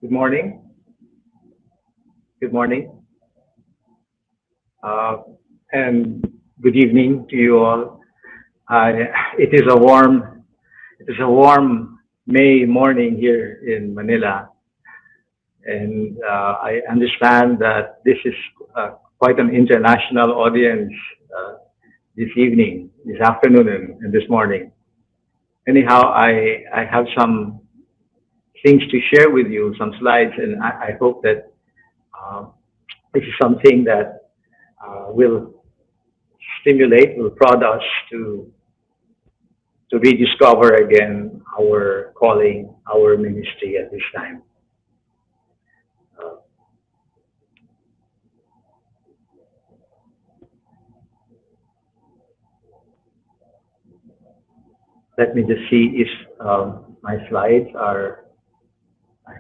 Good morning. Good morning. Uh, and good evening to you all. Uh, it is a warm, it is a warm May morning here in Manila, and I understand that this is quite an international audience uh, this evening, this afternoon, and this morning. Anyhow, I have some things to share with you, some slides, and I hope that uh, this is something that will stimulate, will prod us to rediscover again our calling, our ministry at this time. Uh, Let me just see if my slides are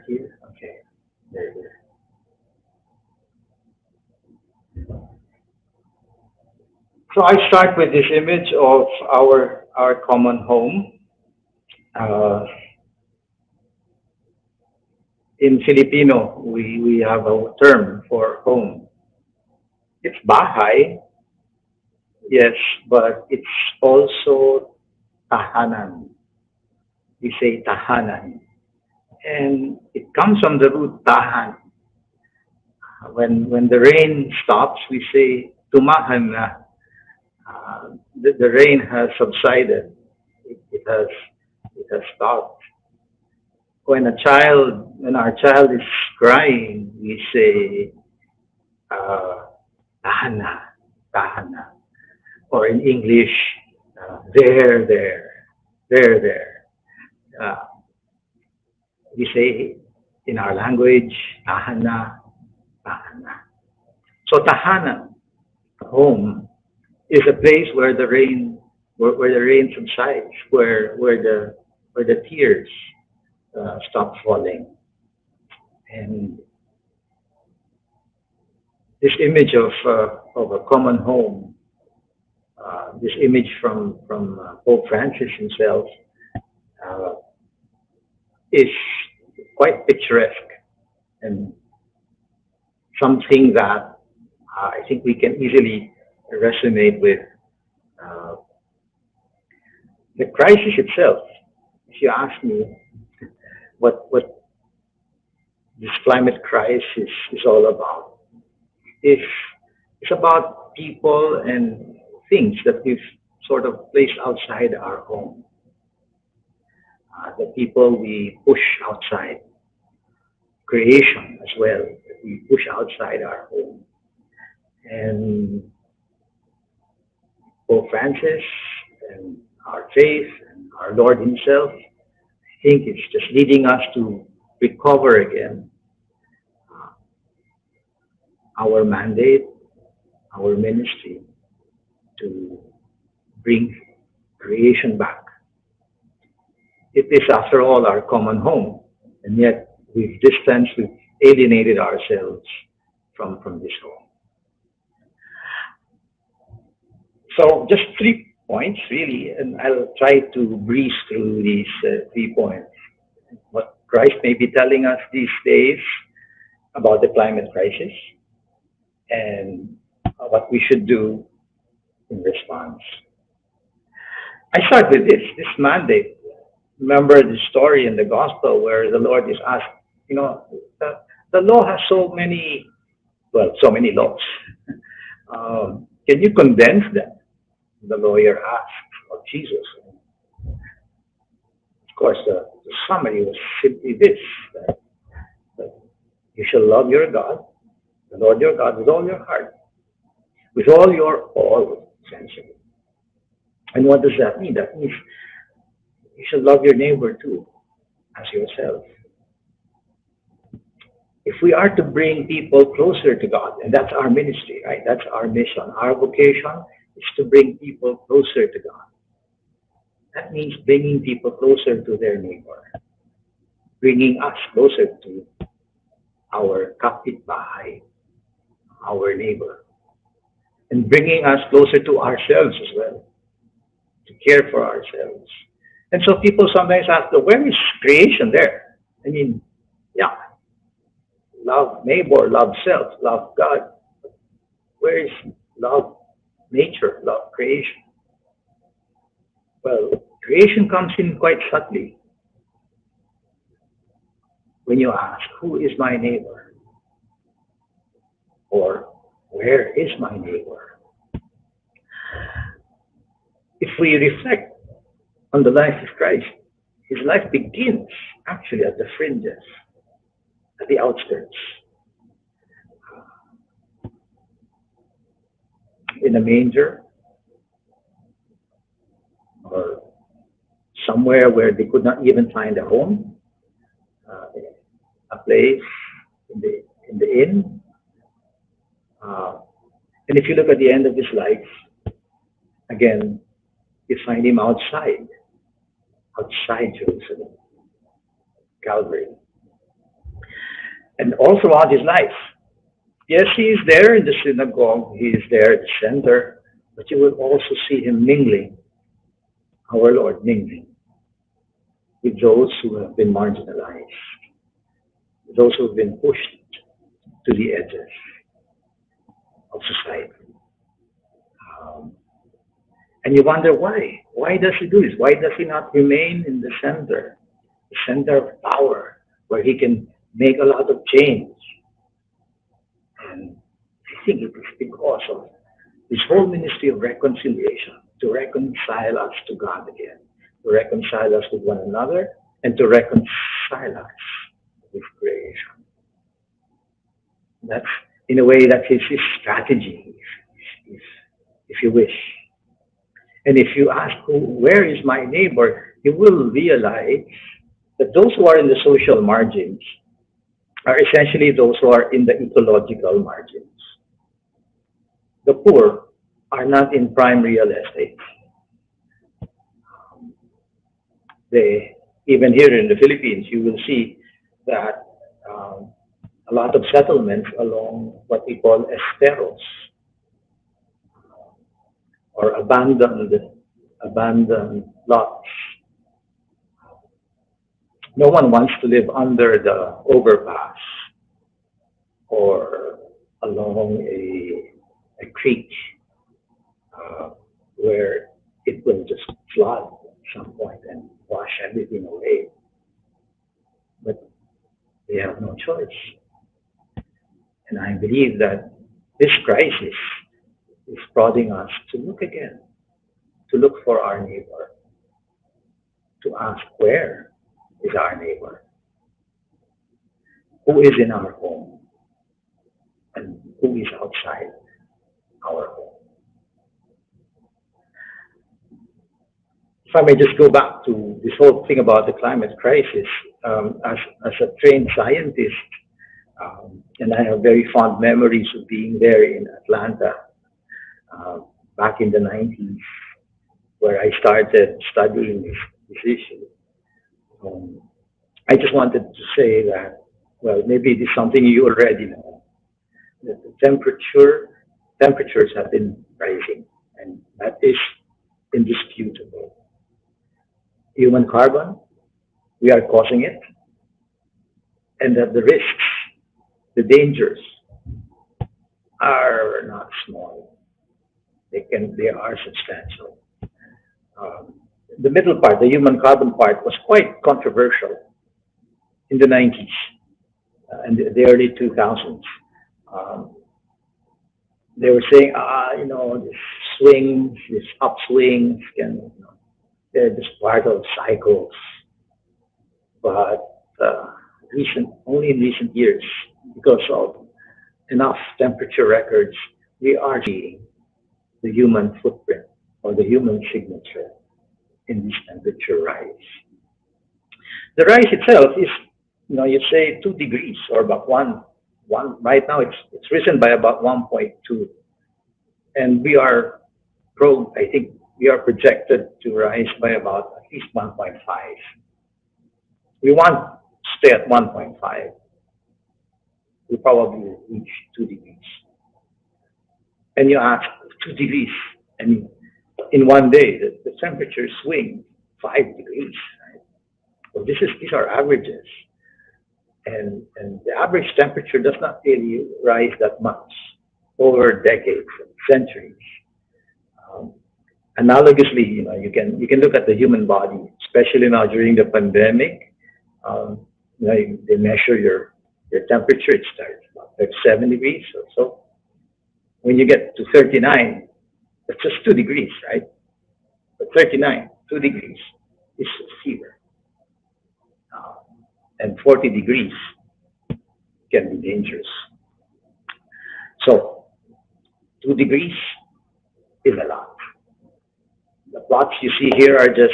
here. Okay, there. So I start with this image of our common home. Uh, in Filipino, we have a term for home. It's bahay, yes, but it's also tahanan. We say tahanan. And it comes from the root tahan. When the rain stops, we say tumahan na. The rain has subsided. It it has stopped. When our child is crying, we say uh, tahana, tahana, or in English, there, there, there. Uh, we say in our language, tahana, tahana. So tahana, home, is a place where where the rain subsides, where the tears stop falling. And this image of a common home, this image from Pope Francis himself, uh, is quite picturesque and something that I think we can easily resonate with. Uh, the crisis itself, if you ask me what this climate crisis is all about, is it's about people and things that we've sort of placed outside our home. The people we push outside, creation as well, that we push outside our home. And Pope Francis and our faith and our Lord Himself, I think it's just leading us to recover again uh, our mandate, our ministry to bring creation back. It is, after all, our common home, and yet we've alienated ourselves from this home. So just 3 points, really, and I'll try to breeze through these 3 points. What Christ may be telling us these days about the climate crisis and what we should do in response. I start with this mandate. Remember the story in the gospel where the Lord is asked, the law has so many laws. Can you condense them? The lawyer asked of Jesus. Of course, the summary was simply this, that you shall love your God, the Lord your God, with all your heart, with all your all, essentially. And what does that mean? That means you shall love your neighbor too, as yourself. If we are to bring people closer to God, and that's our ministry, right? That's our mission. Our vocation is to bring people closer to God. That means bringing people closer to their neighbor, bringing us closer to our kapitbahay, our neighbor, and bringing us closer to ourselves as well, to care for ourselves. And so people sometimes ask, where is creation there? I mean, yeah, love neighbor, love self, love God. Where is love nature, love creation? Well, creation comes in quite subtly when you ask, who is my neighbor? Or where is my neighbor? If we reflect on the life of Christ, his life begins actually at the fringes, at the outskirts, in a manger or somewhere where they could not even find a home, uh, a place in the inn. Uh, and if you look at the end of his life, again, you find him outside Jerusalem, Calvary, and all throughout his life. Yes, he is there in the synagogue, he is there at the center, but you will also see him mingling, our Lord mingling with those who have been marginalized, those who have been pushed to the edges of society. Um, and you wonder why? Why does he do this? Why does he not remain in the center of power, where he can make a lot of change? And I think it is because of this whole ministry of reconciliation, to reconcile us to God again, to reconcile us with one another, and to reconcile us with creation. That's, in a way, that's his strategy, if, if you wish. And if you ask, where is my neighbor, you will realize that those who are in the social margins are essentially those who are in the ecological margins. The poor are not in prime real estate. They, even here in the Philippines, you will see that a lot of settlements along what we call esteros, or abandoned lots. No one wants to live under the overpass or along a creek uh, where it will just flood at some point and wash everything away. But they have no choice. And I believe that this crisis is prodding us to look again, to look for our neighbor, to ask, where is our neighbor? Who is in our home? And who is outside our home? If I may just go back to this whole thing about the climate crisis, as a trained scientist, and I have very fond memories of being there in Atlanta uh, back in the 90s, where I started studying this issue. Um, I just wanted to say that, well, maybe it is something you already know, that the temperatures have been rising, and that is indisputable. Human carbon, we are causing it, and that the risks, the dangers are not small. They are substantial. Um, the middle part, the human carbon part, was quite controversial in the 90s and the early 2000s. Um, they were saying, these swings, these upswings, they're just part of cycles. But only in recent years, because of enough temperature records, we are seeing the human footprint or the human signature in this temperature rise. The rise itself is, you say 2 degrees or about one. Right now, it's risen by about 1.2, and I think we are projected to rise by about at least 1.5. We want to stay at 1.5. We probably will reach 2 degrees. And you ask, 2 degrees, and in one day, the temperature swings 5 degrees. Right? Well, these are averages. and the average temperature does not really rise that much over decades and centuries. Um, Analogously, you can look at the human body, especially now during the pandemic. Um, they measure your temperature. It starts about like 7 degrees or so. When you get to 39, it's just 2 degrees, right? But 39, 2 degrees is fever, uh, and 40 degrees can be dangerous. So 2 degrees is a lot. The plots you see here are just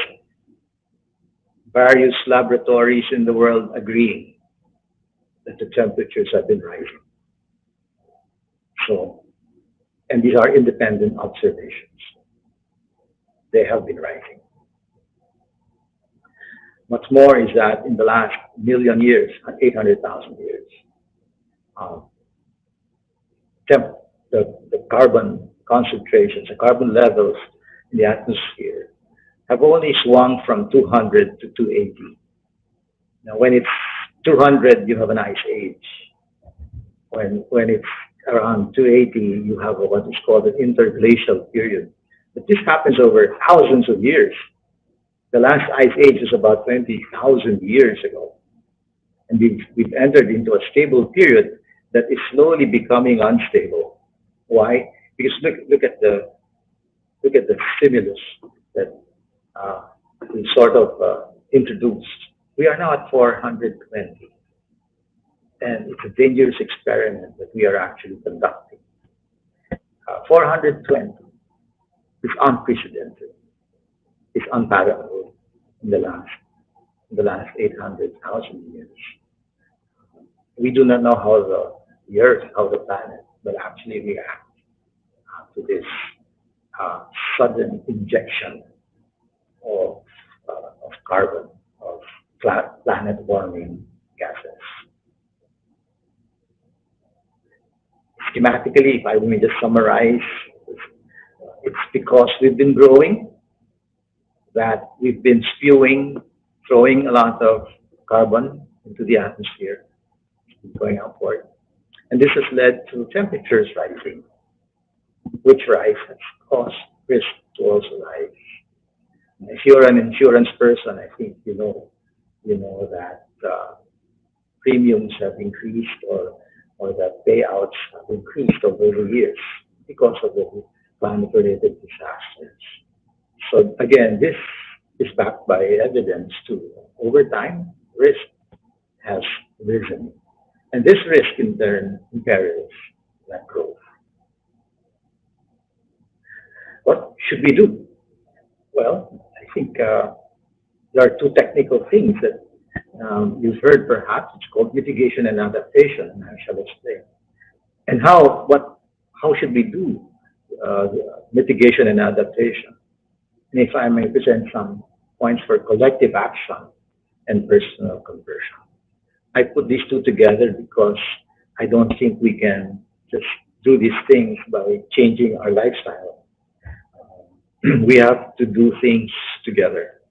various laboratories in the world agreeing that the temperatures have been rising. So, and these are independent observations. They have been rising. What's more is that in the last million years, 800,000 years, um, temp, the carbon concentrations, the carbon levels in the atmosphere have only swung from 200 to 280. Now, when it's 200, you have an ice age. When it's around 280, you have what is called an interglacial period. But this happens over thousands of years. The last ice age is about 20,000 years ago. And we've entered into a stable period that is slowly becoming unstable. Why? Because look at the stimulus that uh, we sort of introduced. We are now at 420, and it's a dangerous experiment that we are actually conducting. 420 is unprecedented. It's unparalleled in the last 800,000 years. We do not know how the Earth, how the planet will actually react to this uh, sudden injection of carbon, of planet warming gases. Schematically, if I may just summarize, it's because we've been growing that we've been spewing, throwing a lot of carbon into the atmosphere, going upward. And this has led to temperatures rising, which rise has caused risk to also rise. If you're an insurance person, I think you know that premiums have increased, or that payouts have increased over the years because of the climate-related disasters. So again, this is backed by evidence too. Over time, risk has risen, and this risk in turn imperils that growth. What should we do? Well, I think there are two technical things that you've heard perhaps. It's called mitigation and adaptation, and I shall explain. And how should we do mitigation and adaptation? And if I may present some points for collective action and personal conversion. I put these two together because I don't think we can just do these things by changing our lifestyle. We have to do things together,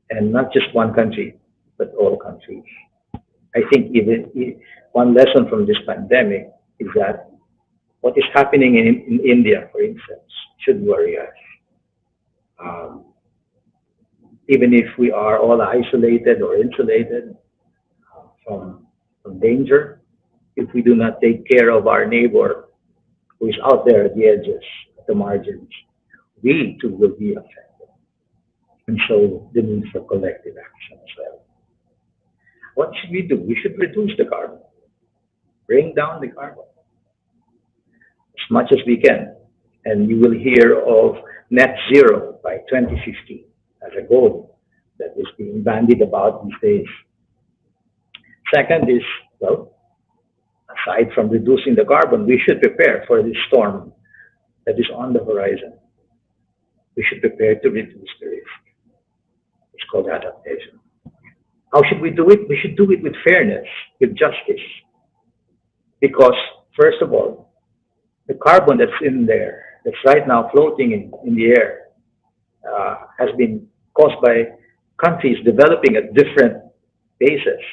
and not just one country, but all countries. I think one lesson from this pandemic is that what is happening in India, for instance, should worry us. Um, Even if we are all isolated or insulated from danger, if we do not take care of our neighbor who is out there at the edges, at the margins, we too will be affected. And so the need for collective action as well. What should we do? We should reduce the carbon, bring down the carbon as much as we can. And you will hear of net zero by 2050 as a goal that is being bandied about these days. Second is, well, aside from reducing the carbon, we should prepare for this storm that is on the horizon. We should prepare to reduce the risk. It's called adaptation. How should we do it? We should do it with fairness, with justice. Because, first of all, the carbon that's in there, that's right now floating in the air, has been caused by countries developing at different paces.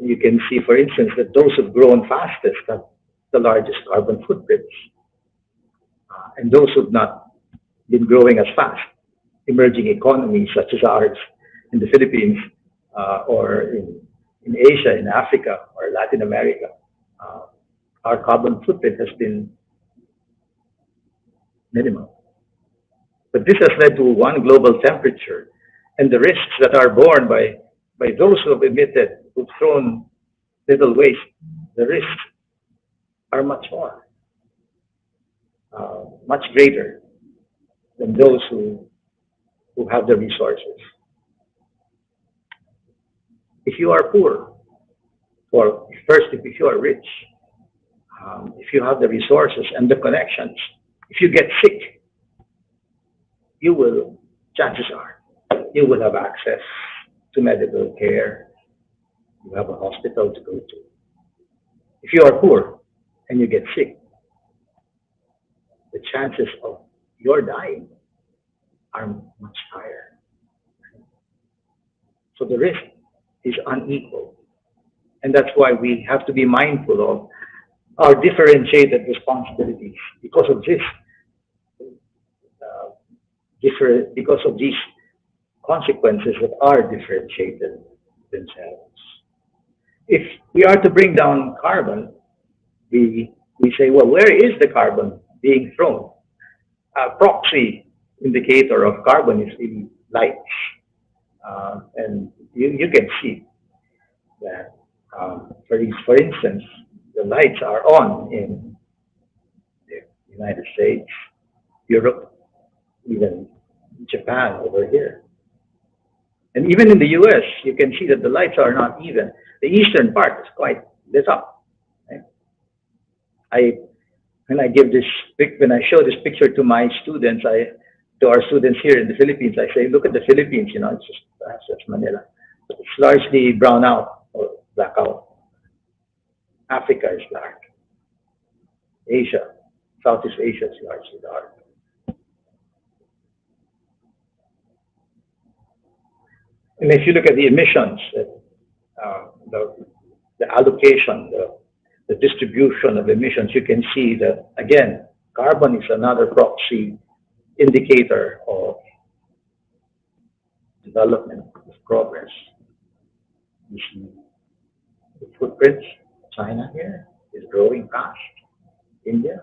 You can see, for instance, that those who've grown fastest have the largest carbon footprints, and those who've not been growing as fast, emerging economies such as ours in the Philippines, or in Asia, in Africa, or Latin America, uh, our carbon footprint has been minimal. But this has led to one global temperature, and the risks that are borne by those who have emitted, who've thrown little waste, the risks are much more, much greater than those who have the resources. If you are poor, or first, if you are rich, if you have the resources and the connections, if you get sick, you will, chances are, you will have access to medical care, you have a hospital to go to. If you are poor and you get sick, the chances of your dying are much higher. So the risk is unequal. And that's why we have to be mindful of our differentiated responsibilities because of this, because of these consequences that are differentiated themselves. If we are to bring down carbon, we say, well, where is the carbon being thrown? A proxy indicator of carbon is really lights. And you can see that, for instance, the lights are on in the United States, Europe, even Japan over here. And even in the US, you can see that the lights are not even. The eastern part is quite lit up. Right? I when I give this when I show this picture to my students, to our students here in the Philippines, I say, look at the Philippines. It's just perhaps that's Manila. It's largely brown out or black out. Africa is dark. Asia, Southeast Asia is largely dark. And if you look at the emissions, the, the allocation, the distribution of emissions, you can see that, again, carbon is another proxy indicator of development, of progress. You see the footprints, China here is growing fast, India,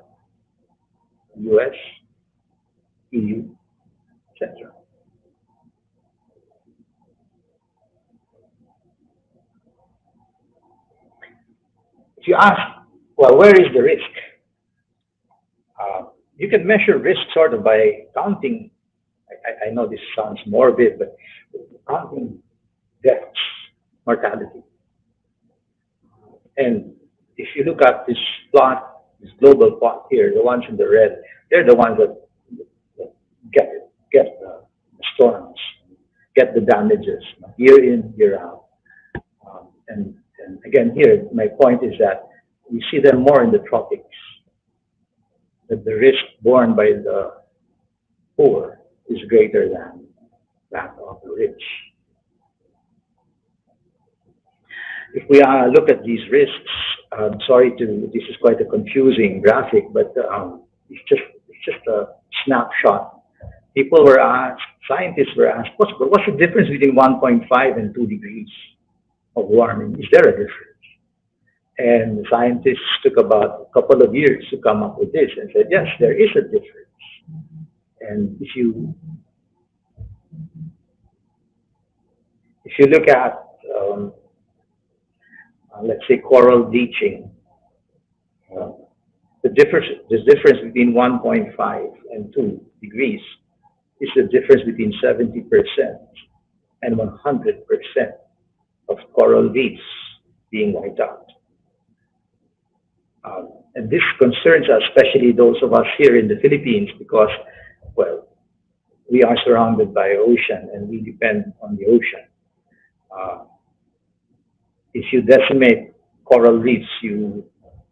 US, EU, etc. If you ask, well, where is the risk? You can measure risk sort of by counting. I know this sounds morbid, but counting deaths, mortality. And if you look at this plot, this global plot here, the ones in the red, they're the ones that get the storms, get the damages, year in, year out. And again, here, my point is that we see them more in the tropics, that the risk borne by the poor is greater than that of the rich. If we look at these risks, this is quite a confusing graphic, but it's just a snapshot. People were asked, scientists were asked, what's the difference between 1.5 and 2 degrees of warming? Is there a difference? And scientists took about a couple of years to come up with this and said, yes, there is a difference. And if you look at, let's say, coral bleaching, the difference between 1.5 and 2 degrees is the difference between 70% and 100% of coral reefs being wiped out. And this concerns us, especially those of us here in the Philippines, because, well, we are surrounded by ocean and we depend on the ocean. If you decimate coral reefs, you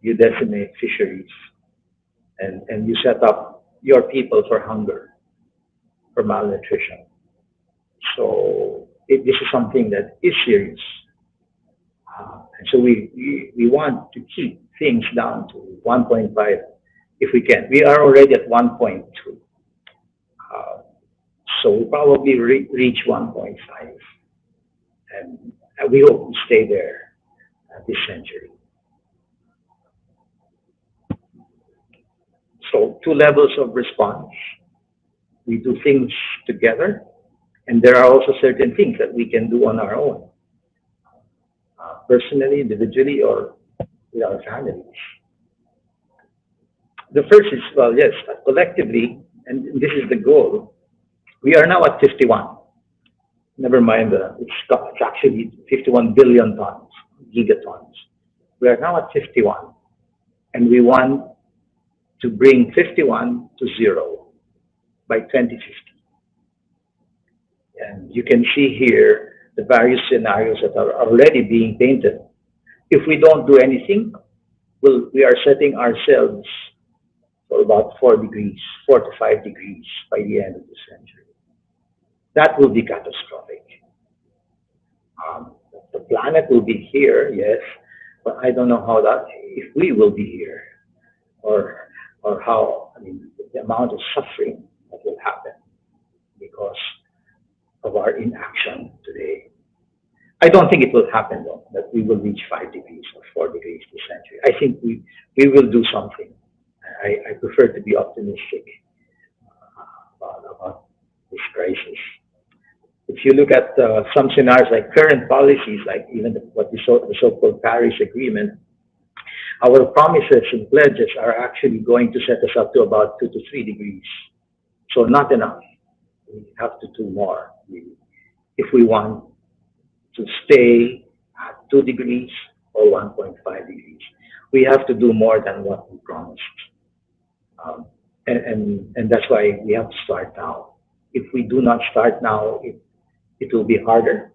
decimate fisheries, and you set up your people for hunger, for malnutrition. So this is something that is serious, So we want to keep things down to 1.5 if we can. We are already at 1.2. Uh, so we probably reach 1.5. And we hope to stay there this century. So two levels of response. We do things together, and there are also certain things that we can do on our own, personally, individually, or with our families. The first is, well, yes, collectively, and this is the goal. We are now at 51. Never mind, it's actually 51 billion tons, gigatons. We are now at 51, and we want to bring 51 to zero by 2050. And you can see here the various scenarios that are already being painted. If we don't do anything, we are setting ourselves for about 4 degrees, 4 to 5 degrees by the end of the century. That will be catastrophic. The planet will be here, yes, but I don't know how that, if we will be here, or how, I mean, the amount of suffering that will happen because of our inaction today. I don't think it will happen though, that we will reach 5 degrees or 4 degrees this century. I think we will do something. I prefer to be optimistic about this crisis. If you look at some scenarios like current policies, like even the so-called Paris Agreement, our promises and pledges are actually going to set us up to about 2 to 3 degrees. So not enough. We have to do more really, if we want to stay at 2 degrees or 1.5 degrees. We have to do more than what we promised. And that's why we have to start now. If we do not start now, it will be harder.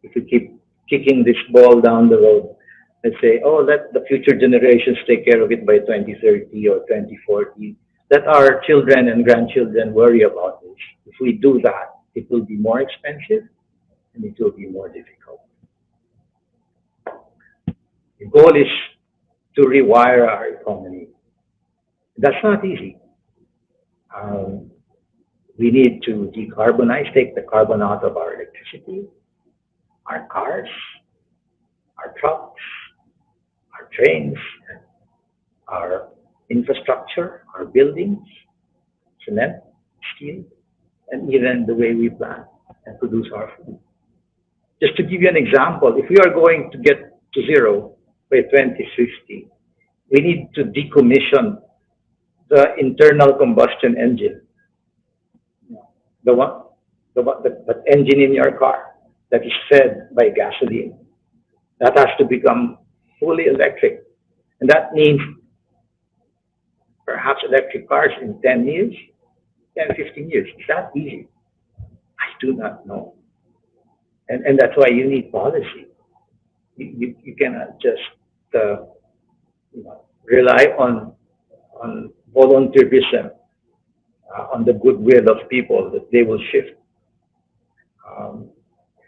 If we keep kicking this ball down the road, let's say, oh, let the future generations take care of it by 2030 or 2040. Let our children and grandchildren worry about this. If we do that, it will be more expensive and it will be more difficult. The goal is to rewire our economy. That's not easy. We need to decarbonize, take the carbon out of our electricity, our cars, our trucks, our trains, our infrastructure, our buildings, cement, steel, and even the way we plant and produce our food. Just to give you an example, if we are going to get to zero by 2050, we need to decommission the internal combustion engine, the engine in your car that is fed by gasoline. That has to become fully electric. And that means perhaps electric cars in 10 years, 10, 15 years. Is that easy? I do not know. And that's why you need policy. You cannot just rely on volunteerism, on the goodwill of people that they will shift.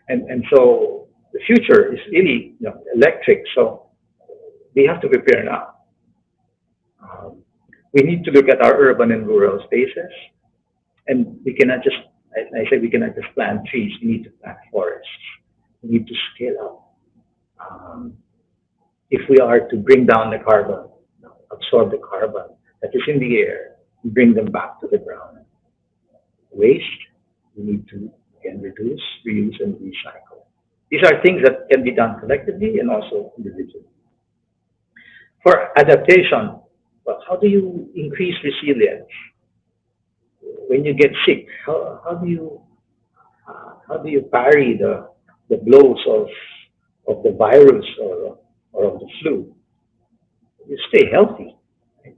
And so the future is really electric. So we have to prepare now. We need to look at our urban and rural spaces, and we cannot just. I say we cannot just plant trees. We need to plant forests. We need to scale up. If we are to bring down the carbon, absorb the carbon that is in the air, bring them back to the ground. Waste, we need to again reduce, reuse, and recycle. These are things that can be done collectively and also individually. For adaptation, well, how do you increase resilience? When you get sick, how do you parry the blows of the virus or of the flu? You stay healthy. Right?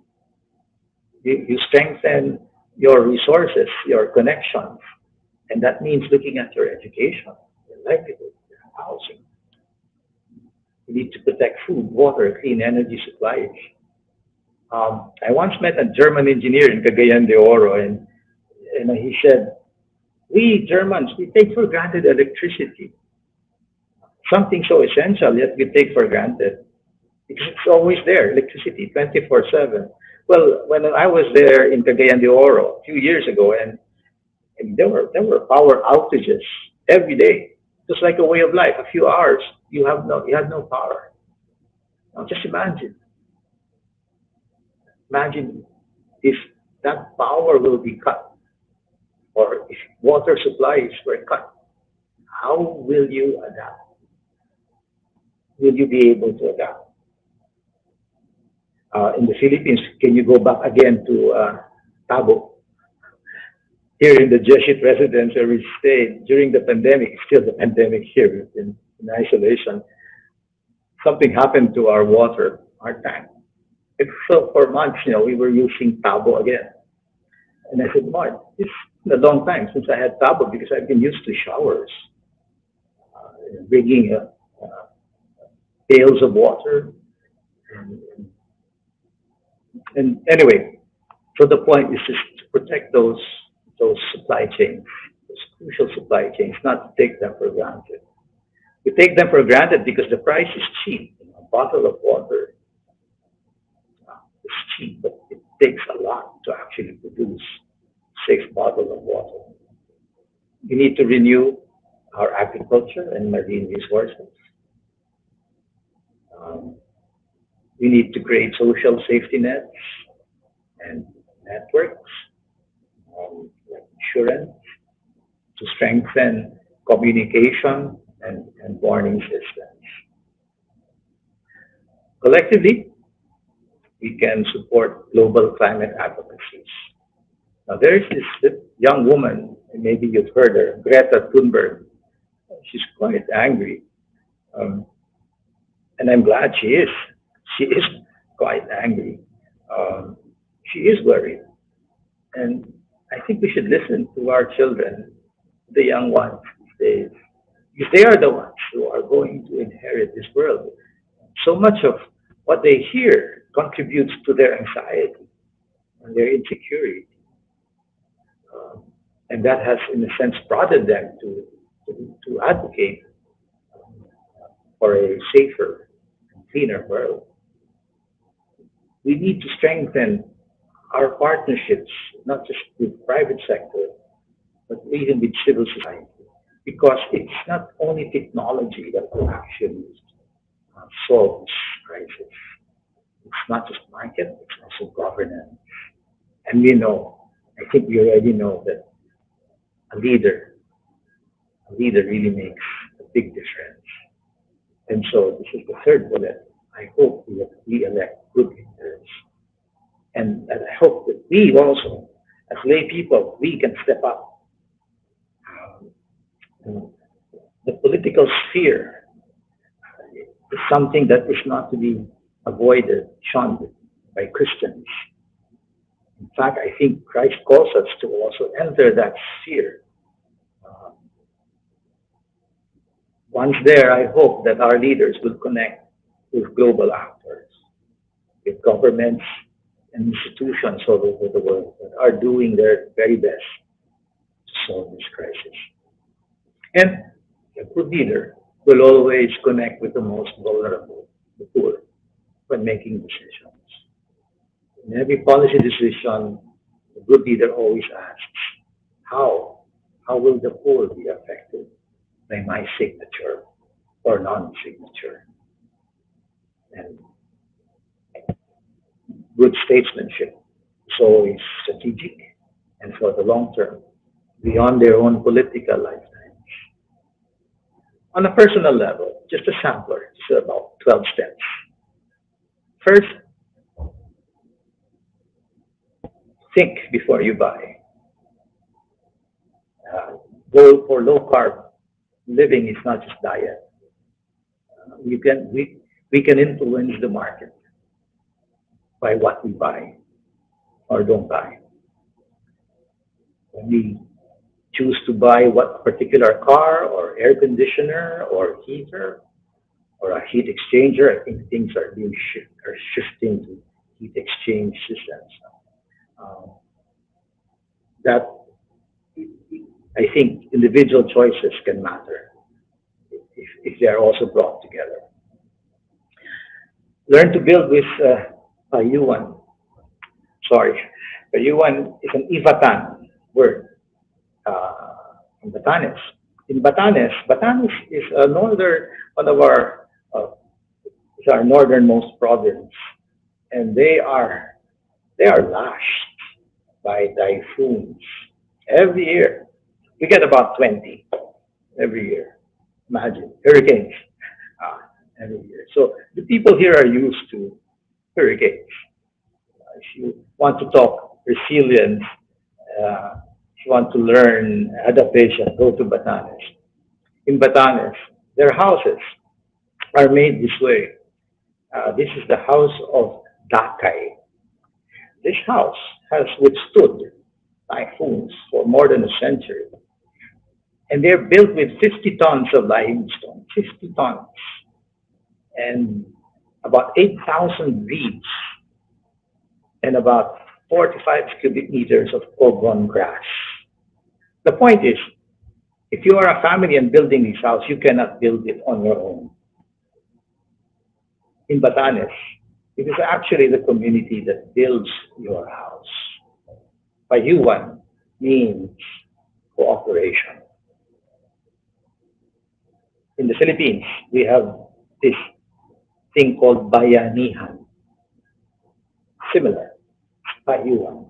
You strengthen your resources, your connections, and that means looking at your education, your livelihood, your housing. You need to protect food, water, clean energy supplies. I once met a German engineer in Cagayan de Oro, and he said, "We Germans, we take for granted electricity. something so essential yet we take for granted because it's always there, electricity, 24/7. Well, when I was there in Cagayan de Oro a few years ago, and there were power outages every day, just like a way of life. A few hours, you had no power. Now, just imagine if that power will be cut, or if water supplies were cut. How will you adapt? Will you be able to adapt? In the Philippines, can you go back again to Tabo? Here in the Jesuit residence where we stayed during the pandemic, still the pandemic here in isolation, something happened to our water, our tank. So for months, we were using Tabo again. And I said, Mark, it's been a long time since I had Tabo because I've been used to showers, bringing pails of water. And, and anyway, so the point is just to protect those supply chains, those crucial supply chains, not to take them for granted. We take them for granted because the price is cheap. A bottle of water is cheap, but it takes a lot to actually produce 6 bottles of water. We need to renew our agriculture and marine resources. Um, we need to create social safety nets and networks, like insurance, to strengthen communication and warning systems. Collectively, we can support global climate advocacies. Now, there is this young woman, and maybe you've heard her, Greta Thunberg. She's quite angry, um, and I'm glad she is. She is quite angry. Um, she is worried, and I think we should listen to our children, the young ones these days, because they are the ones who are going to inherit this world. So much of what they hear contributes to their anxiety and their insecurity. Um, and that has, in a sense, prodded them to advocate for a safer, cleaner world. We need to strengthen our partnerships, not just with private sector, but even with civil society, because it's not only technology that will actually solve this crisis. It's not just market, it's also governance. And we know, I think we already know that a leader, a leader really makes a big difference. And so this is the third bullet. I hope we elect good leaders. And I hope that we also, as lay people, we can step up. Um, the political sphere is something that is not to be avoided, shunned by Christians. In fact, I think Christ calls us to also enter that sphere. Uh, Once there, I hope that our leaders will connect with global actors, with governments and institutions all over the world that are doing their very best to solve this crisis. And a good leader will always connect with the most vulnerable, the poor, when making decisions. In every policy decision, the good leader always asks, how? How will the poor be affected by my signature or non-signature? And good statesmanship is always strategic and for the long term, beyond their own political lifetimes. On a personal level, just a sampler, it's about 12 steps. First, think before you buy. Uh, Goal for low carb living is not just diet. You can we can influence the market by what we buy or don't buy. When we choose to buy what particular car or air conditioner or heater or a heat exchanger, I think things are shifting to heat exchange systems. Um, that I think individual choices can matter. if they are also brought together. Learn to build with Payuan. Sorry, Payuan is an Ivatan word in Batanes. In Batanes, Batanes is a northern one of our is our northernmost province, and they are lashed by typhoons every year. We get about 20 every year. Imagine hurricanes every year. So the people here are used to hurricanes. If you want to talk resilience, if you want to learn adaptation, go to Batanes. In Batanes, their houses are made this way. This is the house of Dakay. This house has withstood typhoons for more than a century, and they're built with 50 tons of limestone, 50 tons, and about 8,000 reeds, and about 45 cubic meters of ogon grass. The point is, if you are a family and building this house, you cannot build it on your own. In Batanes, it is actually the community that builds your house. Payuan means cooperation. In the Philippines, we have this thing called bayanihan, similar, payuan.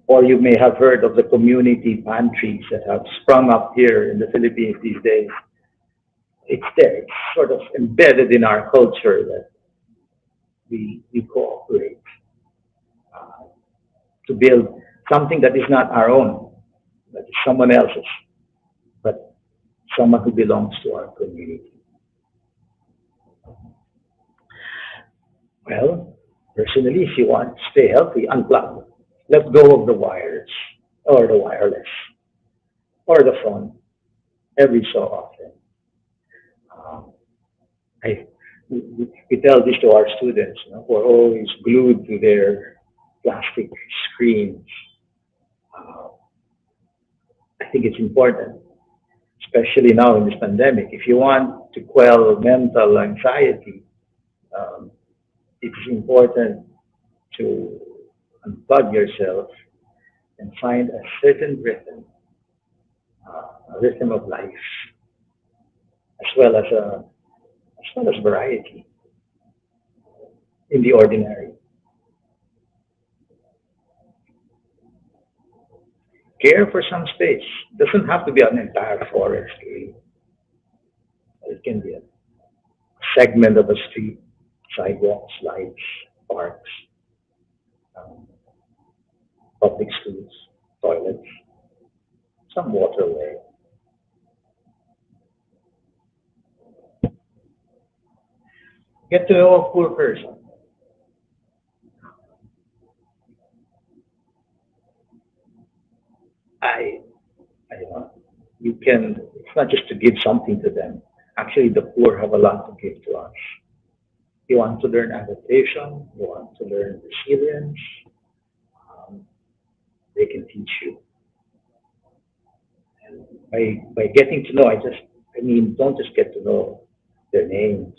Or you may have heard of the community pantries that have sprung up here in the Philippines these days. It's there. It's sort of embedded in our culture that we cooperate uh, to build something that is not our own, that is someone else's, but someone who belongs to our community. Well, personally, if you want to stay healthy, unplug. Let go of the wires or the wireless or the phone every so often. Um, I, we tell this to our students, who are always glued to their plastic screens. Uh, I think it's important, especially now in this pandemic. If you want to quell mental anxiety, um, it's important to unplug yourself and find a certain rhythm, a rhythm of life, as well as variety in the ordinary. Care for some space. Doesn't have to be an entire forest, really. It can be a segment of a street, sidewalks, lights, parks, um, public schools, toilets, some waterway. Get to know a poor person. I, you can, it's not just to give something to them. Actually, the poor have a lot to give to us. You want to learn adaptation, you want to learn resilience, um, they can teach you. And by getting to know, don't just get to know their names,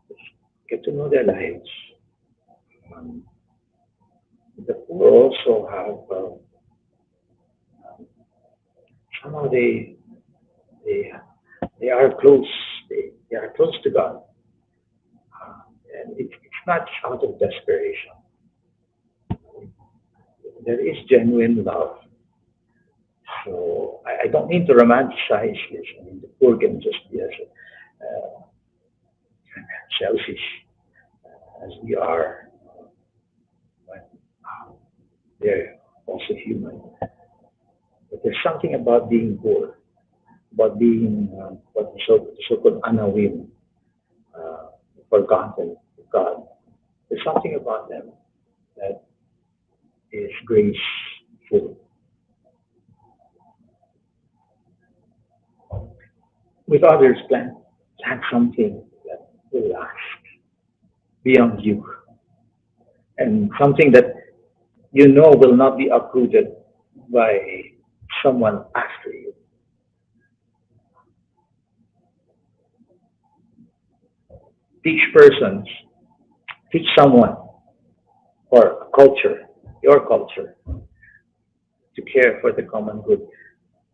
just get to know their lives. Um, the poor also have, somehow they, they are close, they are close to God. Uh, and it's not out of desperation. There is genuine love. So I don't mean to romanticize this. I mean, the poor can just be as selfish as we are, but they're also human. But there's something about being poor, about being what the so-called anawim, uh, forgotten of God. There's something about them that is graceful. With others, plant something that will last beyond you, and something that you know will not be uprooted by someone after you. teach persons, teach someone or a culture, your culture, to care for the common good.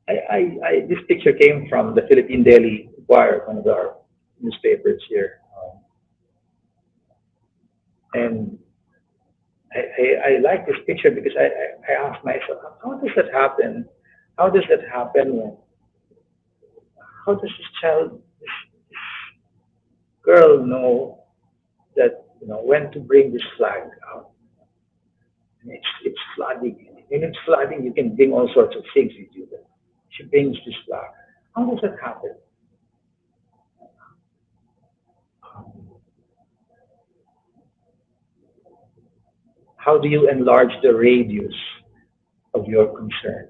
This picture came from the Philippine Daily Wire, one of our newspapers here, and I like this picture because I asked myself, how does that happen? How does that happen? How does this child, this girl know that when to bring this flag out? And it's flooding. When it's flooding, you can bring all sorts of things with you. But she brings this flag. How does that happen? How do you enlarge the radius of your concern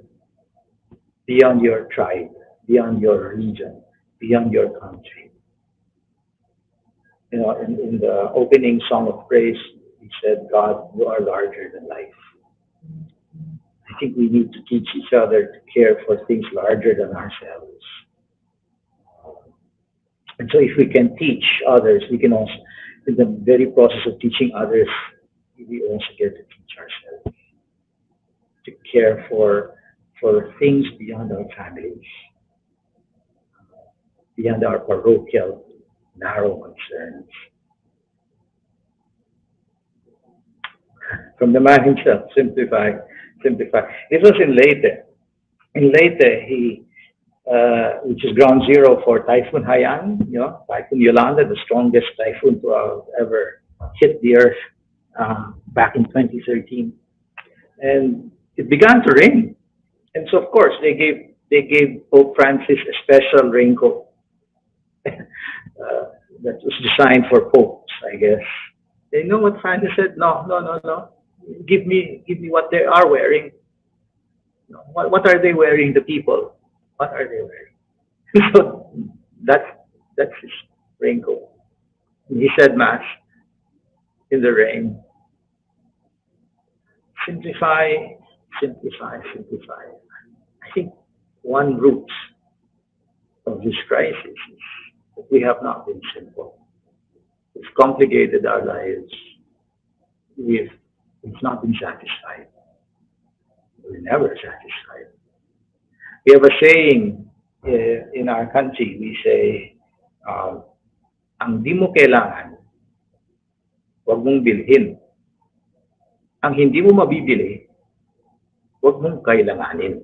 beyond your tribe, beyond your region, beyond your country? In the opening song of praise, he said, God, you are larger than life. I think we need to teach each other to care for things larger than ourselves. And so if we can teach others, we can also, in the very process of teaching others, we also get to teach ourselves to care for things beyond our families, beyond our parochial, narrow concerns. From the man himself, simplify, simplify. This was in Leyte. In Leyte, which is ground zero for Typhoon Haiyan, Typhoon Yolanda, the strongest typhoon to have ever hit the earth back in 2013. And it began to rain. And so, of course, they gave Pope Francis a special raincoat that was designed for popes, I guess. They know what Francis said? No, no, no, no. Give me what they are wearing. What are they wearing, the people? What are they wearing? So that's his raincoat. And he said mass in the rain. Simplify, simplify, simplify. I think one root of this crisis is that we have not been simple. It's complicated our lives. We've not been satisfied. We're never satisfied. We have a saying in our country. We say, ang di mo kailangan, wag mong bilhin. Ang hindi mo mabibili, wag mong kailanganin.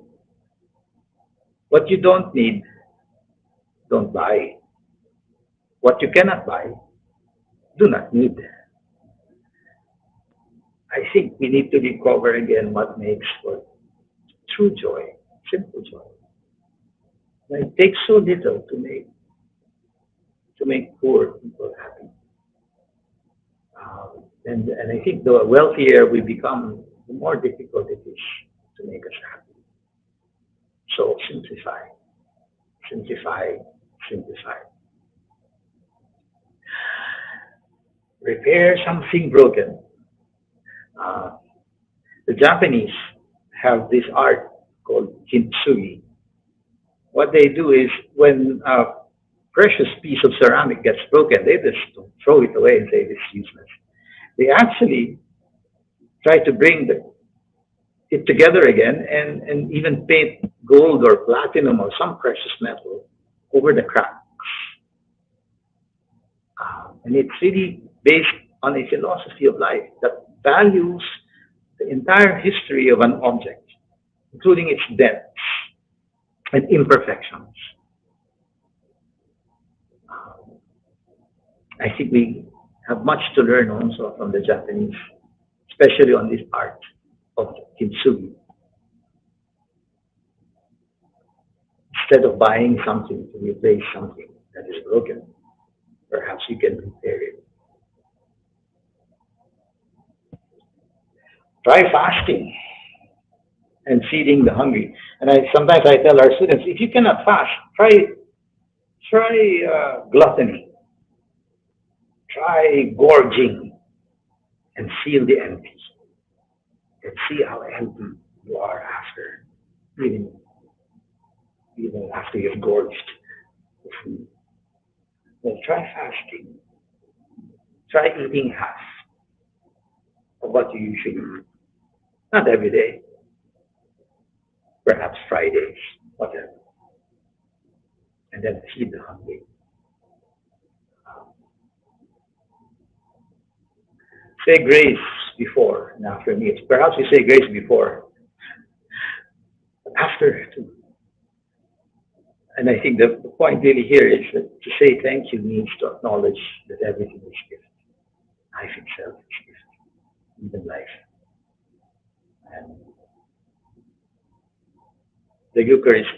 What you don't need, don't buy. What you cannot buy, do not need. I think we need to recover again what makes for true joy, simple joy. And it takes so little to make poor people happy. And I think the wealthier we become, the more difficult it is to make us happy. So simplify, simplify, simplify. Repair something broken. The Japanese have this art called kintsugi. What they do is when a precious piece of ceramic gets broken, they just throw it away and say it's useless. They actually try to bring it together again and even paint gold or platinum or some precious metal over the cracks. And it's really based on a philosophy of life that values the entire history of an object, including its depths and imperfections. I think we have much to learn also from the Japanese, especially on this art of kintsugi. Instead of buying something to replace something that is broken, perhaps you can repair it. Try fasting and feeding the hungry. And sometimes I tell our students, if you cannot fast, try gluttony, try gorging, and feel the empty, and see how empty you are after, even after you've gorged the food. Well, try fasting. try eating half of what you usually eat. Not every day, perhaps Fridays, whatever. And then feed the hungry. Say grace before and after meals. Perhaps you say grace before, but after too. And I think the point really here is that to say thank you means to acknowledge that everything is gift. Life itself is gift, even life. And the Eucharist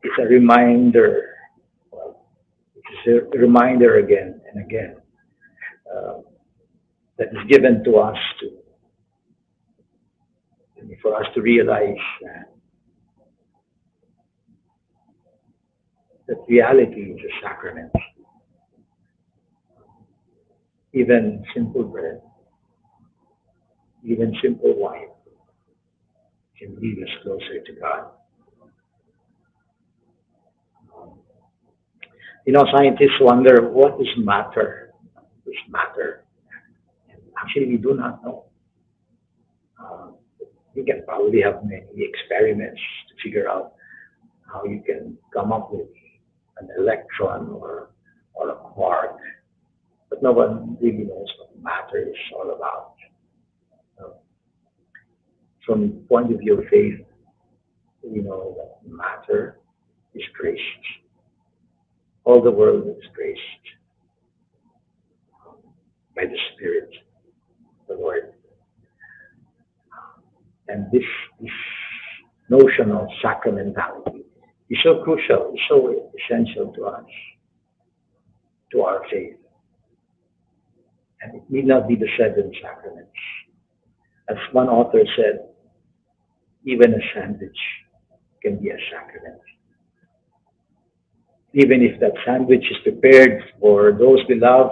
is a reminder, well, it's a reminder again and again uh, that is given to us to for us to realize that reality is a sacrament. Even simple bread, even simple wine can lead us closer to God. You know, scientists wonder what is matter? What is matter? Actually, we do not know. Uh, you can probably have many experiments to figure out how you can come up with an electron or a quark, but no one really knows what matter is all about. Uh, from the point of view of faith, we know that matter is graced. All the world is graced by the Spirit, the Lord. And this notion of sacramentality is so crucial, is so essential to us, to our faith. And it need not be the seven sacraments. As one author said, even a sandwich can be a sacrament. Even if that sandwich is prepared for those we love,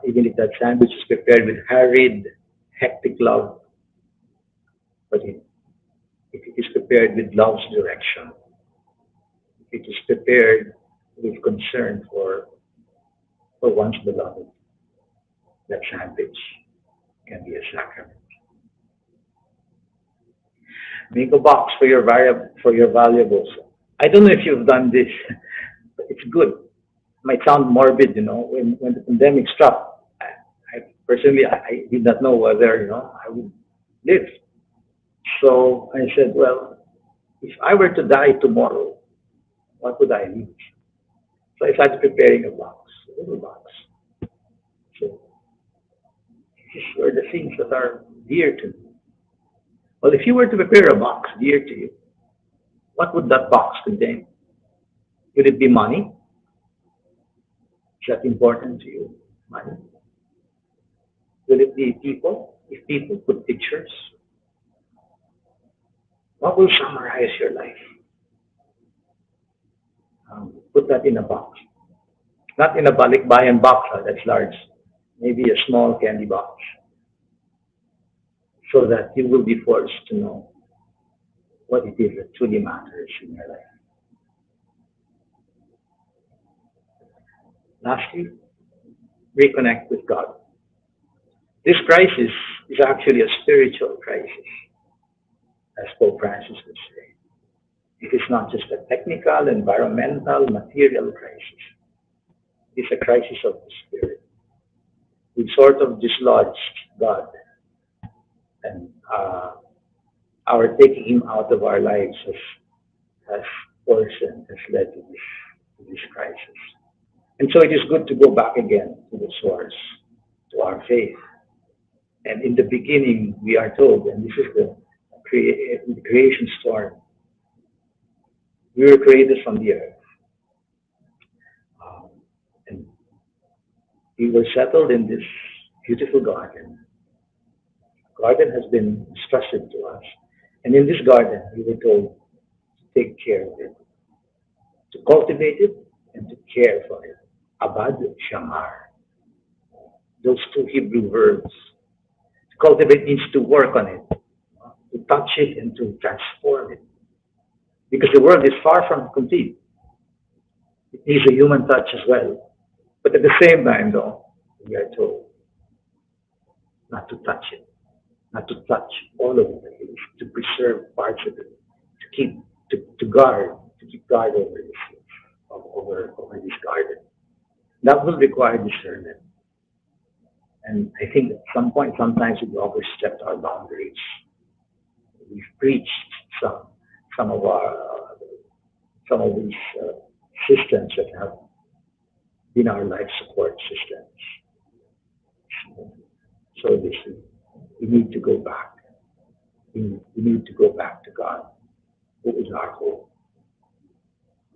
even if that sandwich is prepared with hurried, hectic love, but if it is prepared with love's direction, if it is prepared with concern for one's beloved, that sandwich can be a sacrament. Make a box for your valuables. I don't know if you've done this, but it's good. It might sound morbid, you know. When the pandemic struck, I personally I did not know whether I would live. So I said, well, if I were to die tomorrow, what would I leave? So I started preparing a box, a little box. So these were the things that are dear to me. Well, if you were to prepare a box dear to you, what would that box contain? Would it be money? Is that important to you? Money? Will it be people? If people put pictures, what will summarize your life? Put that in a box. Not in a balikbayan box, that's large. Maybe a small candy box. So that you will be forced to know what it is that truly matters in your life. Lastly, reconnect with God. This crisis is actually a spiritual crisis, as Pope Francis would say. It is not just a technical, environmental, material crisis. It's a crisis of the spirit. We've sort of dislodged God, and our taking him out of our lives has worsened, has led to this crisis. And so it is good to go back again to the source, to our faith. And in the beginning, we are told, and this is the creation story, we were created from the earth. Um, and we were settled in this beautiful garden. The garden has been entrusted to us. And in this garden, we were told to take care of it, to cultivate it, and to care for it. Abad Shamar. Those two Hebrew verbs. To cultivate means to work on it, to touch it, and to transform it. Because the world is far from complete. It needs a human touch as well. But at the same time, though, we are told not to touch it, not to touch all of it, at least, to preserve parts of it, to keep, to guard, to keep guard over this, over this garden. That will require discernment. And I think at some point, sometimes we've overstepped our boundaries. We've breached some, some of our, some of these systems that have been our life support systems. So this, we need to go back. We need to go back to God, who is our hope.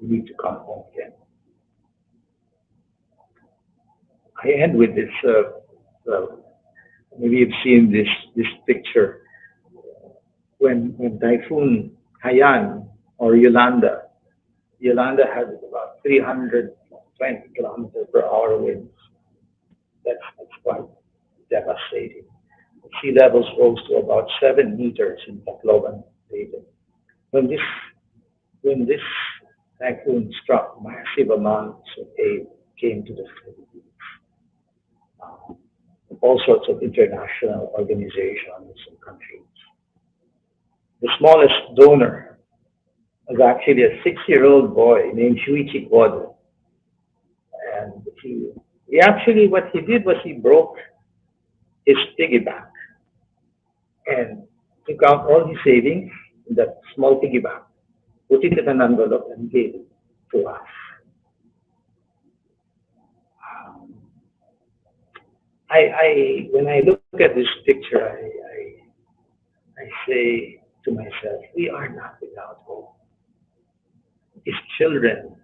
We need to come home again. I end with this. Maybe you've seen this picture when Typhoon Haiyan or Yolanda had about 320 kilometers per hour winds. That's quite devastating. Sea levels rose to about 7 meters in Tacloban, David. When this when this typhoon struck, massive amounts of aid came to the Philippines. Um, all sorts of international organizations and countries. The smallest donor was actually a 6-year-old boy named Shuichi Kodo. And he actually, what he did was he broke his piggy bank and took out all his savings in that small piggy bank, put it in an envelope and gave it to us. Um, when I look at this picture, I say to myself, we are not without hope. His children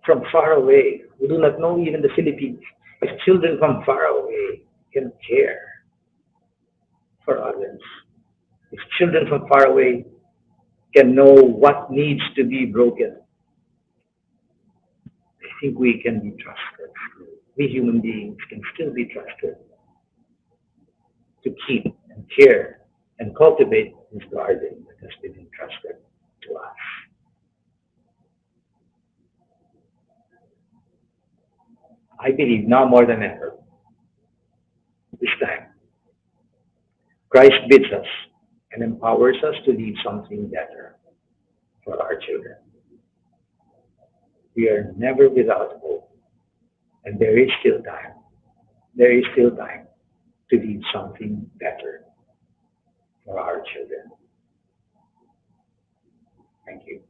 from far away, who do not know even the Philippines, his children from far away can care for others. His children from far away can know what needs to be broken. I think we can be trusted. We human beings can still be trusted to keep and care and cultivate this garden that has been entrusted to us. I believe now more than ever, this time, Christ bids us and empowers us to leave something better for our children. We are never without hope, and there is still time. There is still time to leave something better for our children. Thank you.